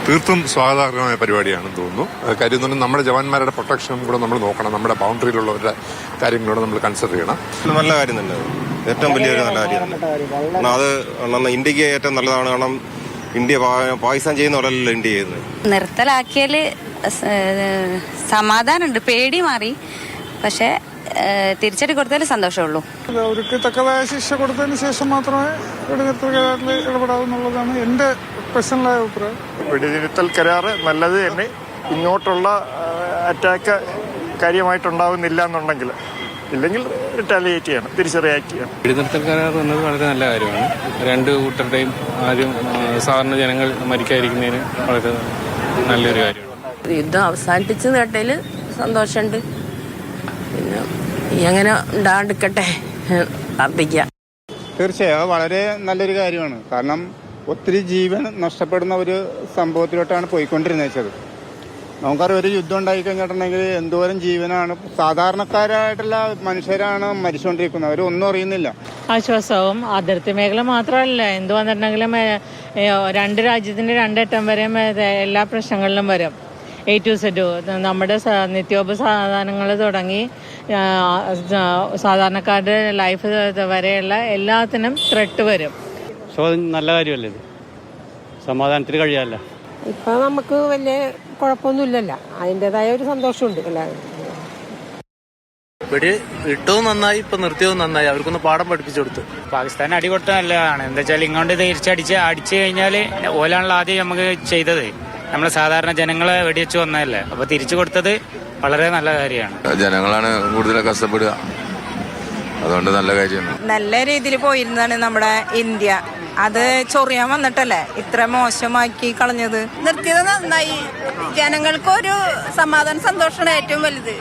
തീർത്തും സ്വാഗതാർഹമായ പരിപാടിയാണെന്ന് തോന്നുന്നു. കാര്യം എന്ന് പറഞ്ഞാൽ നമ്മുടെ ജവാന്മാരുടെ പ്രൊട്ടക്ഷനും കൂടെ നമ്മൾ നോക്കണം. നമ്മുടെ ബൗണ്ടറിയിലുള്ളവരുടെ കാര്യങ്ങളോട് നമ്മൾ കൺസിഡർ ചെയ്യണം. നല്ല കാര്യം തന്നെ, ഏറ്റവും വലിയൊരു നല്ല കാര്യം. അത് ഇന്ത്യക്ക് ഏറ്റവും നല്ലതാണ്. കാരണം ഇന്ത്യ പാകിസ്ഥാൻ ചെയ്യുന്ന പോലെയല്ലോ ഇന്ത്യ ചെയ്യുന്നത്. നിർത്തലാക്കിയാല് സമാധാനമുണ്ട്, പേടി മാറി. പക്ഷെ തിരിച്ചടി കൊടുത്താൽ സന്തോഷമുള്ളൂ. അവർക്ക് തക്കതായ ശിക്ഷ കൊടുത്തതിന് ശേഷം മാത്രമേ വെടിനിർത്തൽ കരാറിൽ ഇടപെടാവുന്നുള്ളതാണ് എൻ്റെ പേഴ്സണലായ അഭിപ്രായം. വെടിനിർത്തൽ കരാറ് നല്ലത് തന്നെ. ഇങ്ങോട്ടുള്ള അറ്റാക്ക് കാര്യമായിട്ടുണ്ടാവുന്നില്ല എന്നുണ്ടെങ്കിൽ, ഇല്ലെങ്കിൽ റിറ്റാലിയേറ്റ് ചെയ്യണം, തിരിച്ച് റിയാക്ട് ചെയ്യണം. വെടിനിർത്തൽ കരാർ എന്നത് വളരെ നല്ല കാര്യമാണ്. രണ്ട് കൂട്ടരുടെയും ആരും സാധാരണ ജനങ്ങൾ മരിക്കാതിരിക്കുന്നതിന് വളരെ നല്ലൊരു കാര്യമാണ്. യുദ്ധം അവസാനിപ്പിച്ച് കേട്ടതിൽ സന്തോഷമുണ്ട്. പിന്നെ എങ്ങനെ ഉണ്ടാണ്ടിരിക്കട്ടെ പ്രാർത്ഥിക്കാം. തീർച്ചയായും വളരെ നല്ലൊരു കാര്യമാണ്. കാരണം ഒത്തിരി ജീവൻ നഷ്ടപ്പെടുന്ന ഒരു സംഭവത്തിലോട്ടാണ് പോയിക്കൊണ്ടിരുന്നത്. നമുക്കറിയാം, ഒരു യുദ്ധം ഉണ്ടായി കഴിഞ്ഞിട്ടുണ്ടെങ്കിൽ എന്തോരം ജീവനാണ്, സാധാരണക്കാരായിട്ടുള്ള മനുഷ്യരാണ് മരിച്ചുകൊണ്ടിരിക്കുന്നത്. അവരൊന്നും അറിയുന്നില്ല. ആശ്വാസവും അതിർത്തി മേഖല മാത്രമല്ല, എന്ത് വന്നിട്ടുണ്ടെങ്കിലും രണ്ട് രാജ്യത്തിന്റെ രണ്ടറ്റം വരെയും എല്ലാ പ്രശ്നങ്ങളിലും വരും. A to Z നമ്മുടെ നിത്യോപസാധനങ്ങൾ തുടങ്ങി സാധാരണക്കാരുടെ ലൈഫ് വരെയുള്ള എല്ലാത്തിനും ത്രെട്ട് വരും. സോ നല്ല കാര്യമല്ലേ ഇത്, സമാധാനത്തിന് കഴിയാമല്ലോ. ഇപ്പൊ നമുക്ക് വലിയ കുഴപ്പമൊന്നുമില്ലല്ലോ, അതിൻ്റെതായ ഒരു സന്തോഷമുണ്ട് എല്ലാവരും. വെടി ഇട്ടവും നന്നായി, ഇപ്പൊ നിർത്തിയതും നന്നായി. അവർക്കൊന്ന് പാഠം പഠിപ്പിച്ചു കൊടുത്തു. പാകിസ്ഥാൻ അടി കൊടുത്ത നല്ലതാണ്. എന്താ വെച്ചാൽ ഇങ്ങോട്ട് അടിച്ചു കഴിഞ്ഞാല് ഓലാണല്ലോ ആദ്യം നമുക്ക് ചെയ്തത്. നമ്മൾ സാധാരണ ജനങ്ങളെ വെടിവെച്ച് വന്നതല്ലേ, അപ്പൊ തിരിച്ചു കൊടുത്തത് വളരെ നല്ല കാര്യമാണ്. ജനങ്ങളാണ് കൂടുതൽ കഷ്ടപ്പെടുക, അതുകൊണ്ട് നല്ല കാര്യമാണ്. നല്ല രീതിയിൽ പോയിരുന്നതാണ് നമ്മുടെ ഇന്ത്യ. അത് ചൊറിയാൻ വന്നിട്ടല്ലേ ഇത്ര മോശമാക്കി കളഞ്ഞത്. നിർത്തിയത് നന്നായി. ജനങ്ങൾക്കൊരു സമാധാന സന്തോഷമാണ് ഏറ്റവും വലുത്.